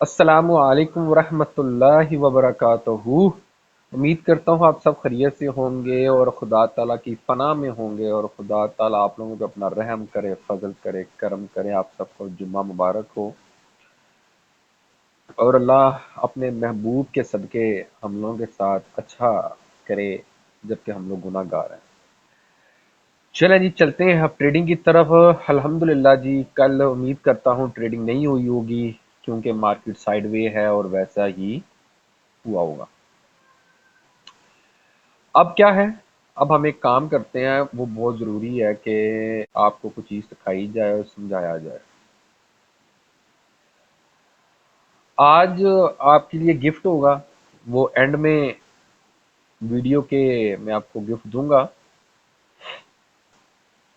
अस्सलामु अलैकुम वरहमतुल्लाहि वबरकातुहू। उम्मीद करता हूँ आप सब खैरियत से होंगे और खुदा ताला की पनाह में होंगे और खुदा ताला आप लोगों को अपना रहम करे, फजल करे, करम करे। आप सबको जुम्मा मुबारक हो और अल्लाह अपने महबूब के सदके हम लोगों के साथ अच्छा करे, जबकि हम लोग गुनाहगार हैं। चलें जी, चलते हैं अब ट्रेडिंग की तरफ। अल्हम्दुलिल्लाह जी, कल उम्मीद करता हूँ ट्रेडिंग नहीं हुई होगी, क्योंकि मार्केट साइडवे है और वैसा ही हुआ होगा। अब क्या है, अब हम एक काम करते हैं, वो बहुत ज़रूरी है कि आपको कुछ चीज़ सिखाई जाए और समझाया जाए। आज आपके लिए गिफ्ट होगा, वो एंड में वीडियो के मैं आपको गिफ्ट दूंगा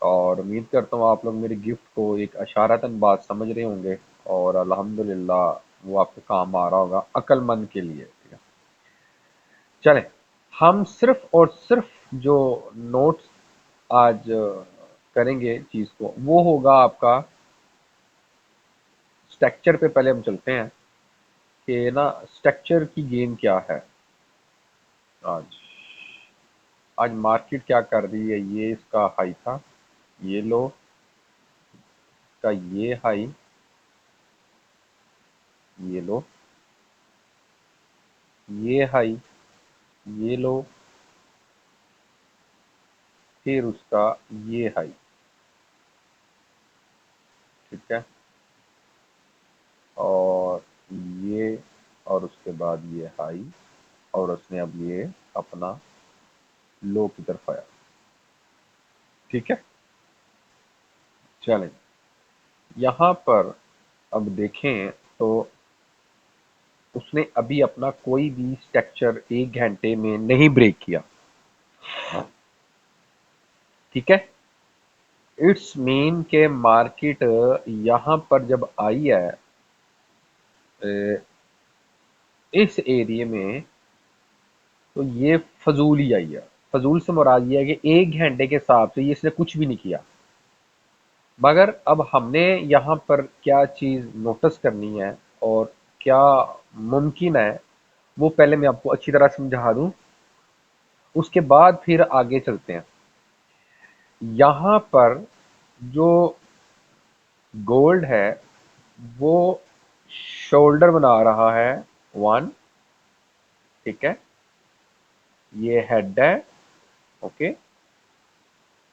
और उम्मीद करता हूँ आप लोग मेरे गिफ्ट को एक इशारतन बात समझ रहे होंगे और अल्हम्दुलिल्लाह वो आपके काम आ रहा होगा अक्लमंद के लिए। ठीक है, चलें। हम सिर्फ और सिर्फ जो नोट्स आज करेंगे चीज़ को, वो होगा आपका स्ट्रक्चर पे। पहले हम चलते हैं कि ना स्ट्रक्चर की गेम क्या है। आज आज मार्केट क्या कर रही है, ये इसका हाई था, ये लो का, ये हाई, ये लो, ये हाई, ये लो, फिर उसका ये हाई। ठीक है, और ये, और उसके बाद ये हाई, और उसने अब ये अपना लो की तरफ आया। ठीक है, चलें। यहाँ पर अब देखें तो उसने अभी अपना कोई भी स्ट्रक्चर 1 घंटे में नहीं ब्रेक किया। ठीक है, इट्स मीन के मार्केट यहाँ पर जब आई है इस एरिया में, तो ये फजूल ही आई है। फजूल से मुराद ये है कि 1 घंटे के हिसाब से ये इसने कुछ भी नहीं किया। मगर अब हमने यहाँ पर क्या चीज़ नोटिस करनी है और क्या मुमकिन है, वो पहले मैं आपको अच्छी तरह समझा दूं, उसके बाद फिर आगे चलते हैं। यहाँ पर जो गोल्ड है वो शोल्डर बना रहा है 1। ठीक है, ये हेड है। ओके,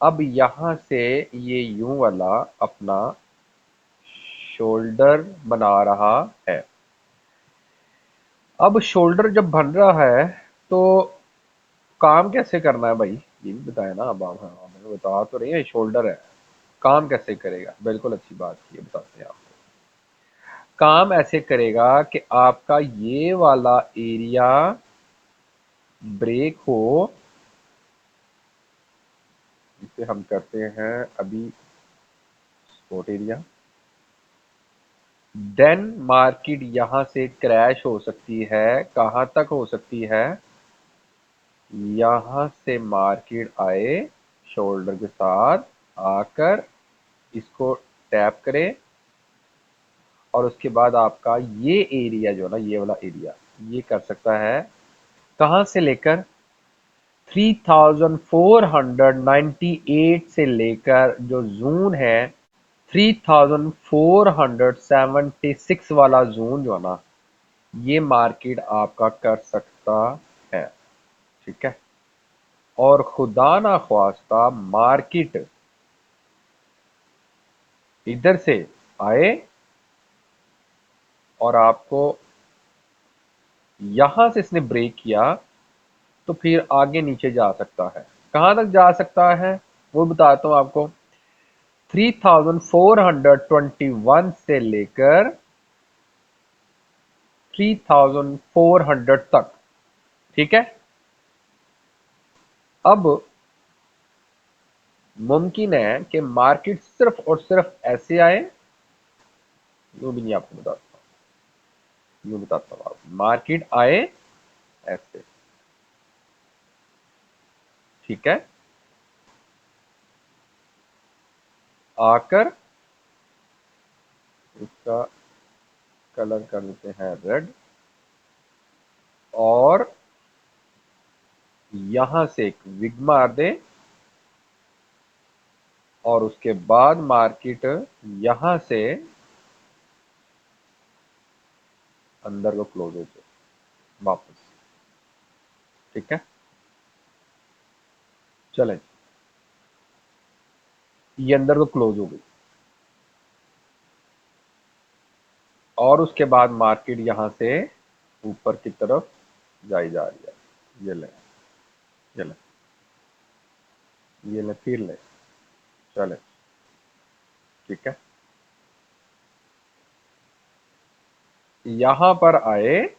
अब यहां से ये यूं वाला अपना शोल्डर बना रहा है। अब शोल्डर जब बन रहा है तो काम कैसे करना है भाई, ये भी बताया ना। अब आप, हाँ मैंने बता तो रही है शोल्डर है, काम कैसे करेगा। बिल्कुल अच्छी बात की है, बताते हैं आपको। काम ऐसे करेगा कि आपका ये वाला एरिया ब्रेक हो, जिसे हम करते हैं अभी स्पॉट एरिया। देन मार्केट यहां से क्रैश हो सकती है, कहां तक हो सकती है, यहां से मार्केट आए शोल्डर के साथ आकर इसको टैप करे, और उसके बाद आपका ये एरिया जो है ना, ये वाला एरिया, ये कर सकता है कहां से लेकर 3498 से लेकर जो जोन है 3476 वाला जोन जो है ना, ये मार्केट आपका कर सकता है। ठीक है, और खुदा ना ख्वास्ता मार्केट इधर से आए और आपको यहां से इसने ब्रेक किया, तो फिर आगे नीचे जा सकता है। कहां तक जा सकता है वो बताता हूं आपको। 3421 से लेकर 3400 तक। ठीक है, अब मुमकिन है कि मार्केट सिर्फ और सिर्फ ऐसे आए, यूं भी नहीं आपको बताता, यूं बताता हूं आपको, मार्केट आए ऐसे। ठीक है, आकर इसका कलर कर देते हैं रेड, और यहां से एक विग मार दे, और उसके बाद मार्केट यहां से अंदर को क्लोज हो जाए वापस। ठीक है, चलें, ये अंदर को क्लोज हो गई, और उसके बाद मार्केट यहां से ऊपर की तरफ जाई जा रही है। ये ले, ये ले, ये ले, फिर ले, चले, ठीक है। यहां पर आए,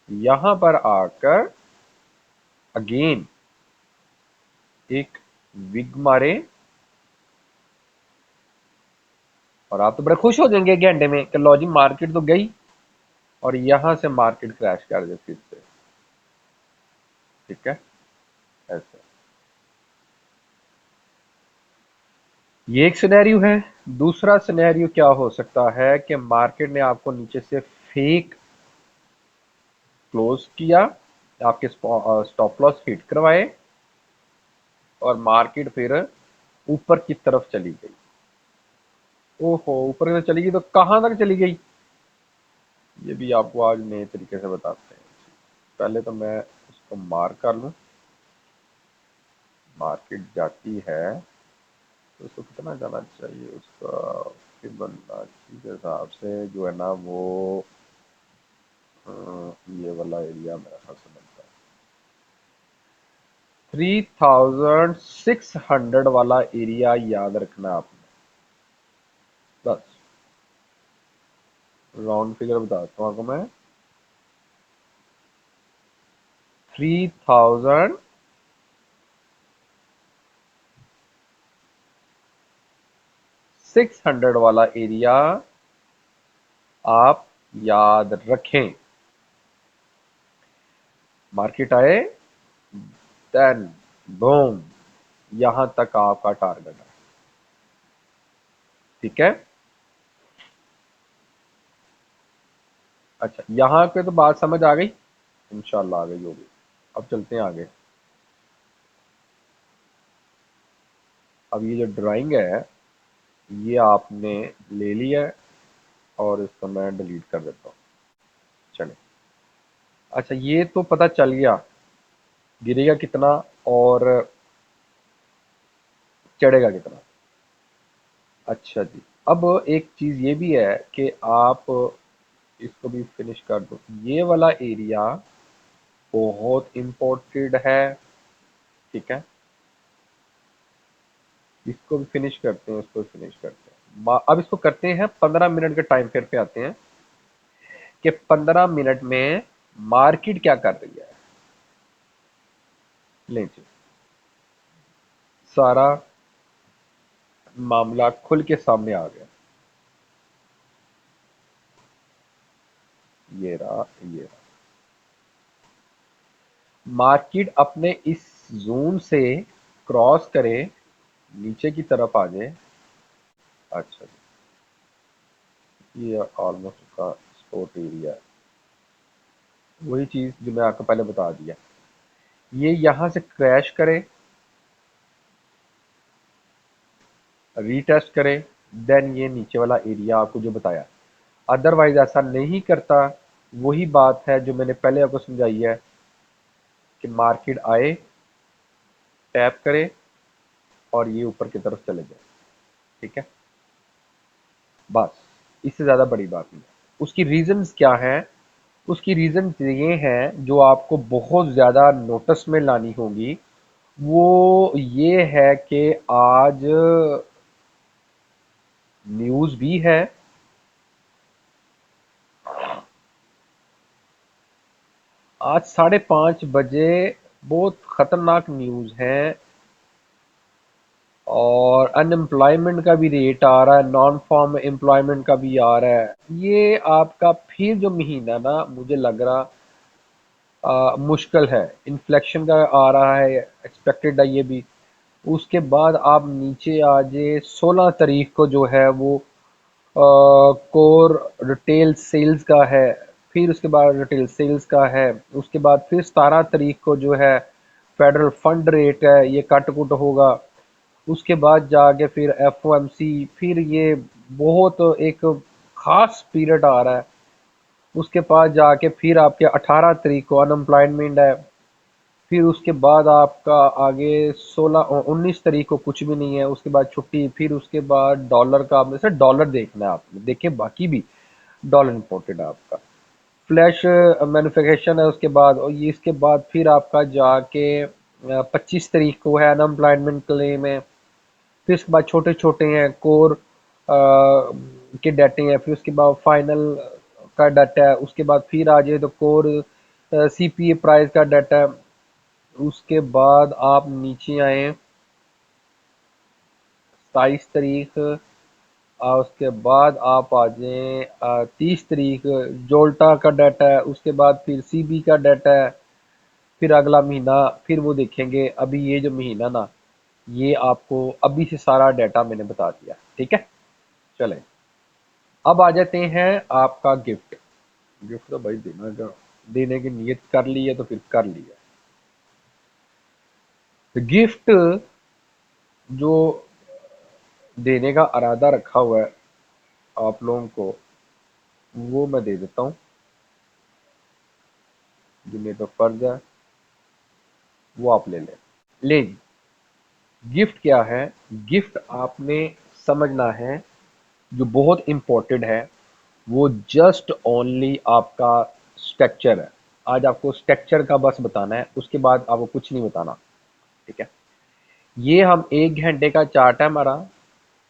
यहां पर आकर अगेन एक विग मारे, और आप तो बड़े खुश हो जाएंगे घंटे में कि लो जी मार्केट तो गई, और यहां से मार्केट क्रैश कर दे फिर से। ठीक है, ऐसे ये एक सिनेरियो है। दूसरा सिनेरियो क्या हो सकता है कि मार्केट ने आपको नीचे से फेक क्लोज किया, आपके स्टॉप लॉस हिट करवाए, और मार्केट फिर ऊपर की तरफ चली गई। ओहो, ऊपर की तरफ चली गई तो कहां तक चली गई, ये भी आपको आज नए तरीके से बताते हैं। पहले तो मैं उसको मार्क कर लूं। मार्केट जाती है तो उसको कितना जाना चाहिए, उसका फिबोनाची के हिसाब से जो है ना वो अ, ये वाला एरिया मेरा ख्याल से बनता है 3600 वाला एरिया, याद रखना आपने। बस राउंड फिगर बताता हूँ आपको मैं, 3600 वाला एरिया आप याद रखें। मार्केट आए, देन बूम, यहां तक आपका टारगेट है। ठीक है, अच्छा यहां पे तो बात समझ आ गई, इंशाल्लाह आ गई होगी। अब चलते हैं आगे। अब ये जो ड्राइंग है ये आपने ले लिया है, और इसको मैं डिलीट कर देता हूँ। चले, अच्छा ये तो पता चल गया गिरेगा कितना और चढ़ेगा कितना। अच्छा जी, अब एक चीज ये भी है कि आप इसको भी फिनिश कर दो, ये वाला एरिया बहुत इंपॉर्टेंट है। ठीक है, इसको भी फिनिश करते हैं, इसको भी फिनिश करते हैं। अब इसको करते हैं 15 मिनट के टाइम फ्रेम पे आते हैं कि 15 मिनट में मार्केट क्या कर रही है। ले जी, सारा मामला खुल के सामने आ गया। ये रहा, ये रहा, मार्केट अपने इस जोन से क्रॉस करे, नीचे की तरफ आ जाए। अच्छा जी, ये ऑलमोस्ट उसका सपोर्ट एरिया है, वही चीज जो मैं आपको पहले बता दिया। ये यहां से क्रैश करे, रीटेस्ट करे, देन ये नीचे वाला एरिया आपको जो बताया, अदरवाइज ऐसा नहीं करता। वही बात है जो मैंने पहले आपको समझाई है कि मार्केट आए, टैप करे, और ये ऊपर की तरफ चले जाए। ठीक है, बस इससे ज्यादा बड़ी बात नहीं है। उसकी रीजंस क्या है, उसकी रीजन ये है जो आपको बहुत ज्यादा नोटिस में लानी होगी, वो ये है कि आज न्यूज भी है, आज 5:30 बजे बहुत खतरनाक न्यूज है, और अनएम्प्लॉयमेंट का भी रेट आ रहा है, नॉन फॉर्म एम्प्लॉयमेंट का भी आ रहा है। ये आपका फिर जो महीना ना मुझे लग रहा मुश्किल है, इन्फ्लेक्शन का आ रहा है, एक्सपेक्टेड है ये भी। उसके बाद आप नीचे आ जाए 16 तारीख को जो है वो कोर रिटेल सेल्स का है, फिर उसके बाद रिटेल सेल्स का है, उसके बाद फिर 17 तारीख को जो है फेडरल फंड रेट है ये कट कुट होगा। उसके बाद जाके फिर एफओएमसी, फिर ये बहुत एक खास पीरियड आ रहा है। उसके पास जाके फिर आपके 18 तारीख को अनएम्प्लॉयमेंट है, फिर उसके बाद आपका आगे 19 तारीख को कुछ भी नहीं है, उसके बाद छुट्टी, फिर उसके बाद डॉलर का आपने सर डॉलर देखना है, आपने देखे बाकी भी डॉलर इंपॉर्टेंट है आपका। फ्लैश मैन्युफैक्चरेशन है उसके बाद, और ये इसके बाद फिर आपका जाके 25 तारीख को है अनएम्प्लॉयमेंट क्लेम है। फिर उसके बाद छोटे छोटे हैं कोर के डाटे हैं, फिर उसके बाद फाइनल का डाटा है, उसके बाद फिर आ जाए तो कोर सीपीए प्राइस का डाटा है। उसके बाद आप नीचे आए 27 तारीख, उसके बाद आप आ जाएं 30 तारीख, जोल्टा का डाटा है, उसके बाद फिर सीबी का डाटा है, फिर अगला महीना फिर वो देखेंगे। अभी ये जो महीना ना, ये आपको अभी से सारा डाटा मैंने बता दिया, ठीक है। चलें, अब आ जाते हैं आपका गिफ्ट। गिफ्ट तो भाई देना का, देने की नीयत कर ली है तो फिर कर लिया। तो गिफ्ट जो देने का इरादा रखा हुआ है आप लोगों को, वो मैं दे देता हूँ। जो मेरे पे फर्ज है वो आप ले लें। ले जी, गिफ्ट क्या है? गिफ्ट आपने समझना है, जो बहुत इंपॉर्टेंट है, वो जस्ट ओनली आपका स्ट्रक्चर है। आज आपको स्ट्रक्चर का बस बताना है, उसके बाद आपको कुछ नहीं बताना, ठीक है। ये हम 1 घंटे का चार्ट है हमारा।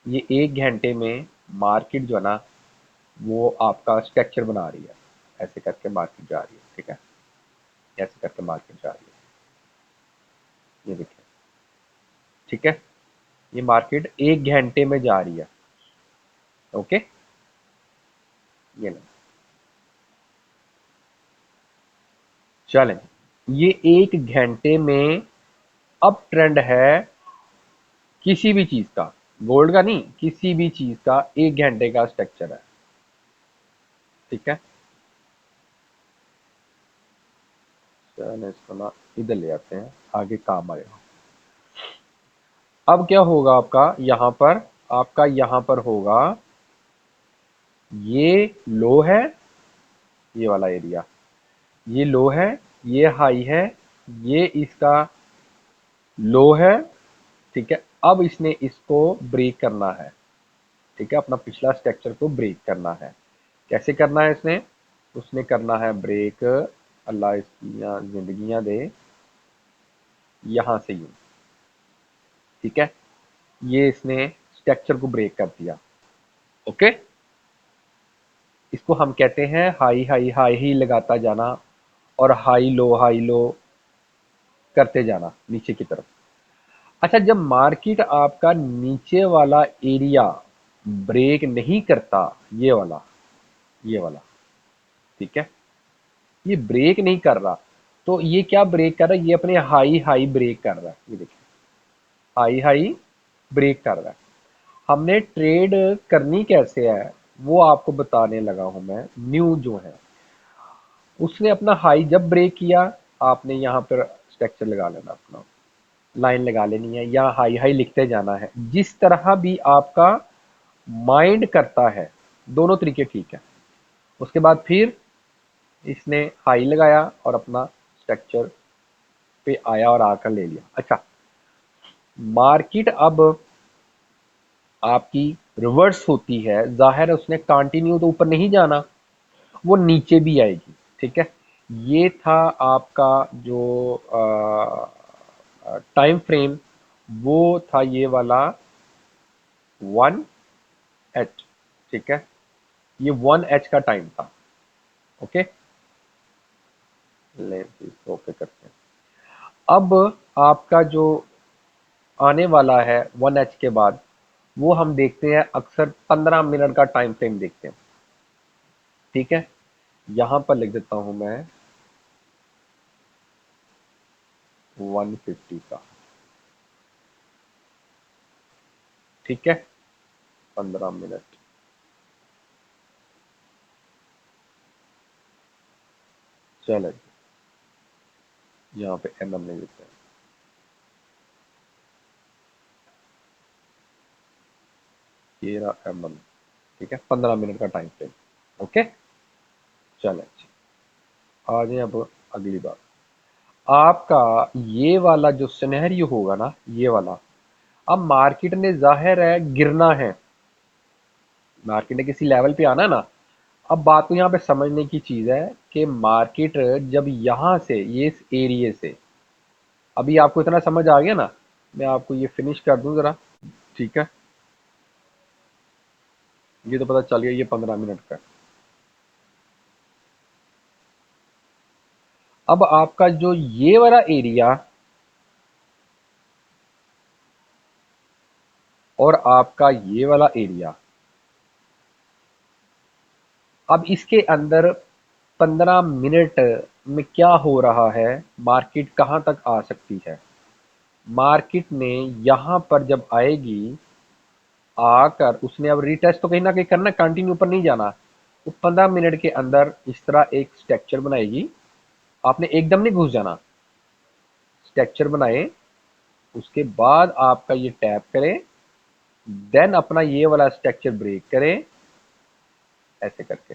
ये 1 घंटे में मार्केट जो है ना, वो आपका स्ट्रक्चर बना रही है। ऐसे करके मार्केट जा रही है, ठीक है। ऐसे करके मार्केट जा रही है, ये देखिए, ठीक है। ये मार्केट 1 घंटे में जा रही है, ओके। ये ना, चलें, ये 1 घंटे में अप ट्रेंड है किसी भी चीज का, गोल्ड का नहीं, किसी भी चीज का 1 घंटे का स्ट्रक्चर है, ठीक है। चलें, इसको ना इधर ले आते हैं, आगे काम आएगा। अब क्या होगा आपका यहाँ पर, आपका यहाँ पर होगा, ये लो है, ये वाला एरिया, ये लो है, ये हाई है, ये इसका लो है, ठीक है। अब इसने इसको ब्रेक करना है, ठीक है, अपना पिछला स्ट्रक्चर को ब्रेक करना है। कैसे करना है इसने? उसने करना है ब्रेक, अल्लाह इसकी जिंदगियां दे, यहां से यूं, ठीक है। ये इसने स्ट्रक्चर को ब्रेक कर दिया, ओके। इसको हम कहते हैं हाई हाई हाई ही लगाता जाना, और हाई लो करते जाना नीचे की तरफ। अच्छा, जब मार्केट आपका नीचे वाला एरिया ब्रेक नहीं करता, ये वाला, ये वाला, ठीक है, ये ब्रेक नहीं कर रहा, तो ये क्या ब्रेक कर रहा है? ये अपने हाई हाई ब्रेक कर रहा है, ये देखिए, हाई हाई ब्रेक कर रहा है। हमने ट्रेड करनी कैसे है वो आपको बताने लगा हूं मैं। न्यू जो है, उसने अपना हाई जब ब्रेक किया, आपने यहाँ पर स्ट्रक्चर लगा लेना, अपना लाइन लगा लेनी है, या हाई हाई लिखते जाना है, जिस तरह भी आपका माइंड करता है, दोनों तरीके ठीक है। उसके बाद फिर इसने हाई लगाया और अपना स्ट्रक्चर पे आया और आकर ले लिया। अच्छा, मार्केट अब आपकी रिवर्स होती है, जाहिर है उसने कंटिन्यू तो ऊपर नहीं जाना, वो नीचे भी आएगी, ठीक है। ये था आपका जो टाइम फ्रेम, वो था ये वाला 1H, ठीक है। ये 1H का टाइम था, ओके। लेंथ इसको ओके करते हैं। अब आपका जो आने वाला है 1H के बाद, वो हम देखते हैं अक्सर 15 मिनट का टाइम फ्रेम देखते हैं, ठीक है। यहां पर लिख देता हूं मैं 150 का, ठीक है, 15 मिनट, चलो यहाँ पे एम एम ले लेते हैं। ये रहा एम एम। ठीक है, 15 मिनट का टाइम फ्रेम। ओके, चलो आ जाए अब अगली बात। आपका ये वाला जो सिनेरियो होगा ना, ये वाला, अब मार्केट ने जाहिर है गिरना है, मार्केट ने किसी लेवल पे आना है ना। अब बात तो यहाँ पे समझने की चीज है कि मार्केट जब यहां से, ये इस एरिया से, अभी आपको इतना समझ आ गया ना, मैं आपको ये फिनिश कर दूं जरा। ठीक है, ये तो पता चल गया ये 15 मिनट का है। अब आपका जो ये वाला एरिया और आपका ये वाला एरिया, अब इसके अंदर 15 मिनट में क्या हो रहा है, मार्केट कहां तक आ सकती है। मार्केट ने यहां पर जब आएगी, आकर उसने अब रीटेस्ट तो कहीं ना कहीं करना, कंटिन्यू ऊपर नहीं जाना। वो 15 मिनट के अंदर इस तरह एक स्ट्रक्चर बनाएगी। आपने एकदम नहीं घुस जाना, स्ट्रक्चर बनाए, उसके बाद आपका ये टैप करे, देन अपना ये वाला स्ट्रक्चर ब्रेक करे ऐसे करके,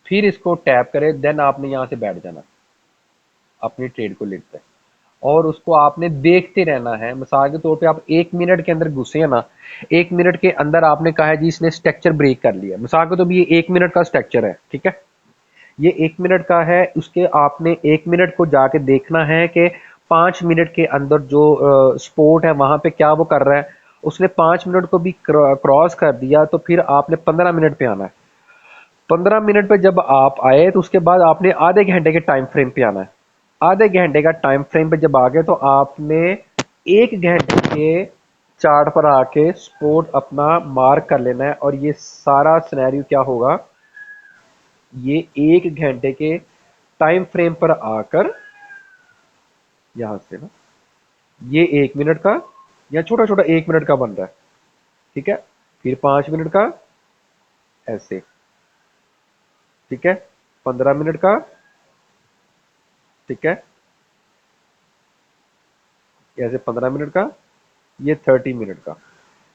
फिर इसको टैप करे, देन आपने यहां से बैठ जाना अपनी ट्रेड को लेकर, और उसको आपने देखते रहना है। मिसाल के तौर पे आप 1 मिनट के अंदर घुसे हैं ना, 1 मिनट के अंदर आपने कहा है जी इसने स्ट्रक्चर ब्रेक कर लिया, मिसाल के तो भी ये 1 मिनट का स्ट्रक्चर है, ठीक है, ये 1 मिनट का है। उसके आपने 1 मिनट को जाके देखना है कि 5 मिनट के अंदर जो स्पोर्ट है वहां पे क्या वो कर रहा है। उसने 5 मिनट को भी क्रॉस कर दिया तो फिर आपने 15 मिनट पे आना है। 15 मिनट पे जब आप आए तो उसके बाद आपने आधे घंटे के टाइम फ्रेम पे आना है। आधे घंटे का टाइम फ्रेम पे जब आ गए तो आपने 1 घंटे के चार्ट पर आके स्पोर्ट अपना मार्क कर लेना है, और ये सारा सिनेरियो क्या होगा, ये 1 घंटे के टाइम फ्रेम पर आकर यहां से ना, ये 1 मिनट का या छोटा छोटा 1 मिनट का बन रहा है, ठीक है, फिर 5 मिनट का ऐसे, ठीक है, 15 मिनट का, ठीक है, ऐसे 15 मिनट का, ये 30 मिनट का।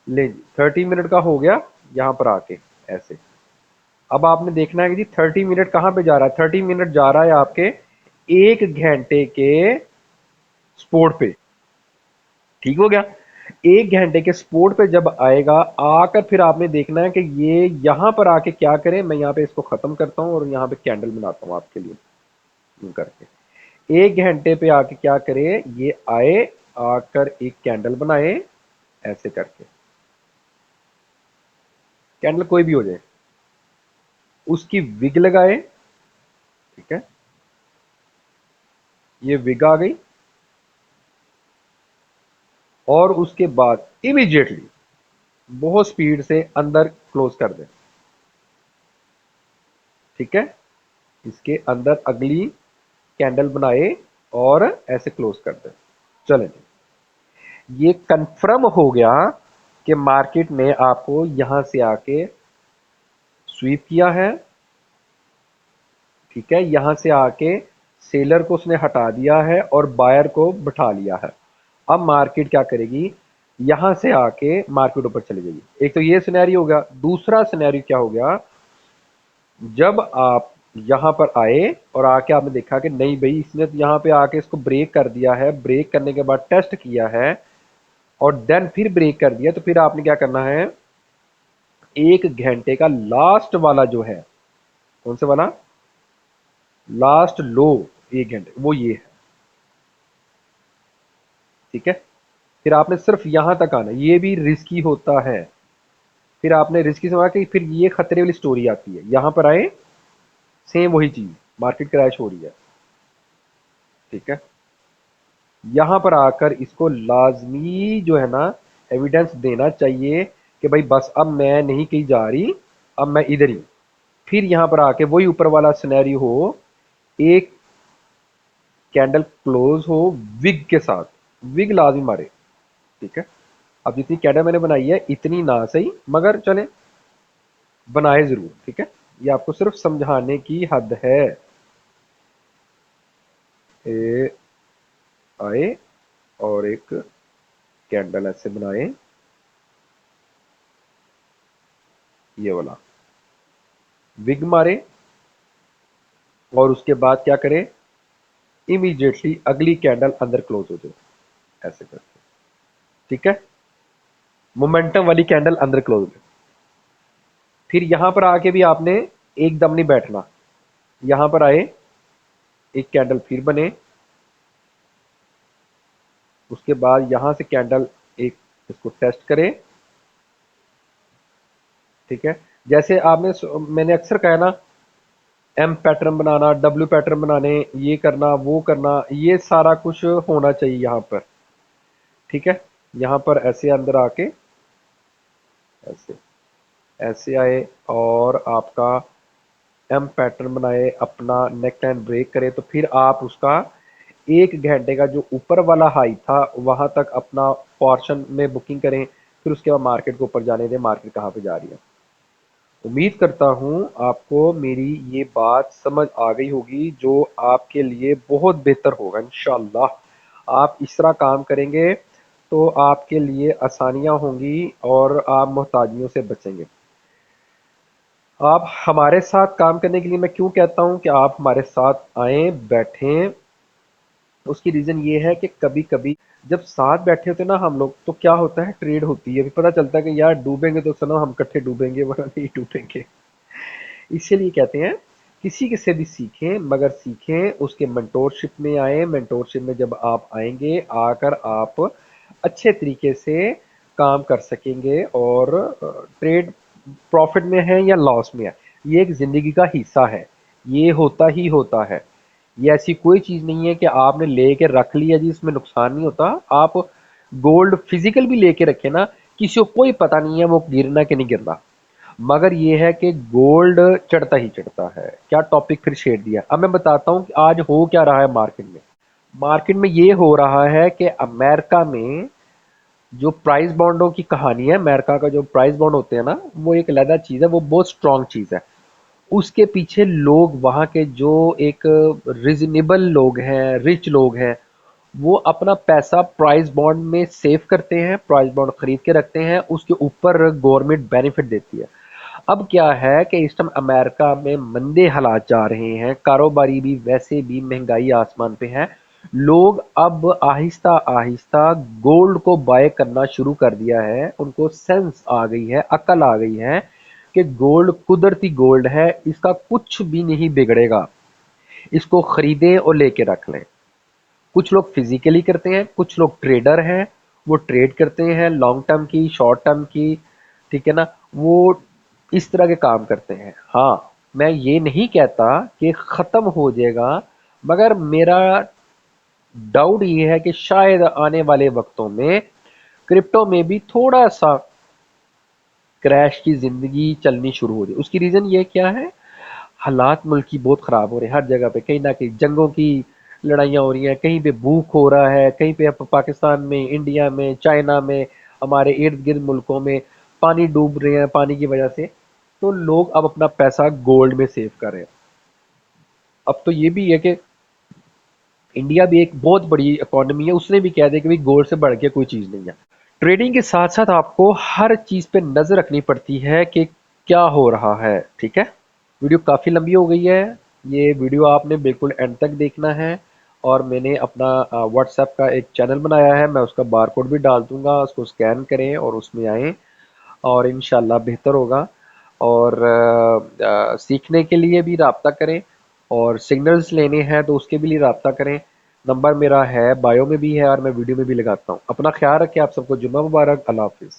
ले जी, 30 मिनट का हो गया यहां पर आके ऐसे। अब आपने देखना है कि जी 30 मिनट कहां पे जा रहा है, 30 मिनट जा रहा है आपके 1 घंटे के स्पोर्ट पे। ठीक हो गया, 1 घंटे के स्पोर्ट पे जब आएगा, आकर फिर आपने देखना है कि ये यहां पर आके क्या करे। मैं यहाँ पे इसको खत्म करता हूं और यहाँ पे कैंडल बनाता हूं आपके लिए, यूं करके 1 घंटे पे आके क्या करे, ये आए, आकर एक कैंडल बनाए ऐसे करके, कैंडल कोई भी हो जाए, उसकी विग लगाए, ठीक है, ये विग आ गई, और उसके बाद इमीडिएटली बहुत स्पीड से अंदर क्लोज कर दे, ठीक है, इसके अंदर अगली कैंडल बनाए और ऐसे क्लोज कर दे। चलें जी, ये कंफर्म हो गया कि मार्केट ने आपको यहां से आके स्वीप किया है, ठीक है, यहां से आके सेलर को उसने हटा दिया है और बायर को बिठा लिया है। अब मार्केट क्या करेगी, यहां से आके मार्केट ऊपर चली जाएगी। एक तो ये सिनेरियो हो गया। दूसरा सिनेरियो क्या हो गया, जब आप यहां पर आए और आके आपने देखा कि नहीं भाई इसने तो यहां पे आके इसको ब्रेक कर दिया है, ब्रेक करने के बाद टेस्ट किया है और देन फिर ब्रेक कर दिया, तो फिर आपने क्या करना है, 1 घंटे का लास्ट वाला जो है, कौन से वाला, लास्ट लो 1 घंटे, वो ये है, ठीक है। फिर आपने सिर्फ यहां तक आना, ये भी रिस्की होता है। फिर आपने रिस्की समझा कि फिर ये खतरे वाली स्टोरी आती है, यहां पर आए, सेम वही चीज, मार्केट क्रैश हो रही है, ठीक है, यहां पर आकर इसको लाजमी जो है ना एविडेंस देना चाहिए कि भाई बस अब मैं नहीं कहीं जा रही, अब मैं इधर ही। फिर यहां पर आके वही ऊपर वाला सिनेरियो हो, एक कैंडल क्लोज हो विग के साथ, विग लाजमी मारे, ठीक है। अब जितनी कैंडल मैंने बनाई है इतनी ना सही, मगर चले बनाए जरूर, ठीक है, ये आपको सिर्फ समझाने की हद है। ए आए और एक कैंडल ऐसे बनाए, ये वाला विग मारे, और उसके बाद क्या करें, इमीडिएटली अगली कैंडल अंदर क्लोज हो जाए, ऐसे करके। ठीक है, मोमेंटम वाली कैंडल अंदर क्लोज हो जाए। फिर यहां पर आके भी आपने एकदम नहीं बैठना, यहां पर आए, एक कैंडल फिर बने, उसके बाद यहां से कैंडल एक, इसको टेस्ट करें। ठीक है, जैसे आपने, मैंने अक्सर कहा ना, एम पैटर्न बनाना, डब्ल्यू पैटर्न बनाने, ये करना वो करना, ये सारा कुछ होना चाहिए यहां पर। ठीक है, यहां पर ऐसे अंदर आके ऐसे ऐसे आए और आपका एम पैटर्न बनाए, अपना नेक लाइन ब्रेक करे, तो फिर आप उसका 1 घंटे का जो ऊपर वाला हाई था वहां तक अपना पोर्शन में बुकिंग करें। फिर उसके बाद मार्केट को ऊपर जाने दें, मार्केट कहाँ पे जा रही है। उम्मीद करता हूं आपको मेरी ये बात समझ आ गई होगी, जो आपके लिए बहुत बेहतर होगा इंशाल्लाह। आप इस तरह काम करेंगे तो आपके लिए आसानियां होंगी और आप मोहताजियों से बचेंगे। आप हमारे साथ काम करने के लिए मैं क्यों कहता हूं कि आप हमारे साथ आएं, बैठें, उसकी रीज़न ये है कि कभी-कभी जब साथ बैठे होते हैं ना हम लोग, तो क्या होता है, ट्रेड होती है, फिर पता चलता है कि यार डूबेंगे तो सुनो हम इकट्ठे डूबेंगे वरना नहीं डूबेंगे। इसीलिए कहते हैं किसी के से भी सीखें, मगर सीखें उसके मेंटोरशिप में आए। मेंटोरशिप में जब आप आएंगे, आकर आप अच्छे तरीके से काम कर सकेंगे, और ट्रेड प्रॉफिट में है या लॉस में है, ये एक ज़िंदगी का हिस्सा है, ये होता ही होता है। ये ऐसी कोई चीज़ नहीं है कि आपने लेके रख लिया जी इसमें नुकसान नहीं होता। आप गोल्ड फिजिकल भी लेके रखे ना, किसी को कोई पता नहीं है वो गिरना कि नहीं गिरना, मगर ये है कि गोल्ड चढ़ता ही चढ़ता है। क्या टॉपिक फिर छेड़ दिया। अब मैं बताता हूँ कि आज हो क्या रहा है मार्केट में। मार्केट में ये हो रहा है कि अमेरिका में जो प्राइस बॉन्डों की कहानी है, अमेरिका का जो प्राइस बॉन्ड होते हैं ना, वो एक अलग चीज़ है, वो बहुत स्ट्रांग चीज़ है। उसके पीछे लोग, वहाँ के जो एक रिजनेबल लोग हैं, रिच लोग हैं, वो अपना पैसा प्राइस बॉन्ड में सेव करते हैं, प्राइस बॉन्ड खरीद के रखते हैं, उसके ऊपर गवर्नमेंट बेनिफिट देती है। अब क्या है कि इस टाइम अमेरिका में मंदे हालात जा रहे हैं, कारोबारी भी वैसे भी महंगाई आसमान पे है। लोग अब आहिस्ता आहिस्ता गोल्ड को बाय करना शुरू कर दिया है, उनको सेंस आ गई है, अकल आ गई है कि गोल्ड कुदरती गोल्ड है, इसका कुछ भी नहीं बिगड़ेगा, इसको खरीदें और लेके रख लें। कुछ लोग फिजिकली करते हैं, कुछ लोग ट्रेडर हैं, वो ट्रेड करते हैं लॉन्ग टर्म की, शॉर्ट टर्म की। ठीक है ना, वो इस तरह के काम करते हैं। हाँ, मैं ये नहीं कहता कि ख़त्म हो जाएगा, मगर मेरा डाउट ये है कि शायद आने वाले वक्तों में क्रिप्टो में भी थोड़ा सा क्रैश की ज़िंदगी चलनी शुरू हो जाए। उसकी रीज़न ये क्या है, हालात मुल्क की बहुत ख़राब हो रहे हैं, हर जगह पे कहीं ना कहीं जंगों की लड़ाइयाँ हो रही हैं, कहीं पे भूख हो रहा है, कहीं पे पाकिस्तान में, इंडिया में, चाइना में, हमारे इर्द गिर्द मुल्कों में पानी डूब रहे हैं पानी की वजह से। तो लोग अब अपना पैसा गोल्ड में सेव कर रहे हैं। अब तो ये भी है कि इंडिया भी एक बहुत बड़ी इकोनॉमी है, उसने भी कह दिया कि भाई गोल्ड से बढ़ के कोई चीज़ नहीं है। ट्रेडिंग के साथ साथ आपको हर चीज़ पे नज़र रखनी पड़ती है कि क्या हो रहा है। ठीक है, वीडियो काफ़ी लंबी हो गई है, ये वीडियो आपने बिल्कुल एंड तक देखना है। और मैंने अपना व्हाट्सएप का एक चैनल बनाया है, मैं उसका बारकोड भी डाल दूंगा, उसको स्कैन करें और उसमें आएँ, और इंशाल्लाह बेहतर होगा। और सीखने के लिए भी रब्ता करें, और सिग्नल्स लेने हैं तो उसके भी लिए रब्ता करें। नंबर मेरा है बायो में भी है और मैं वीडियो में भी लगाता हूँ। अपना ख्याल रखें, आप सबको जुम्मा मुबारक, अल्लाह हाफिज़।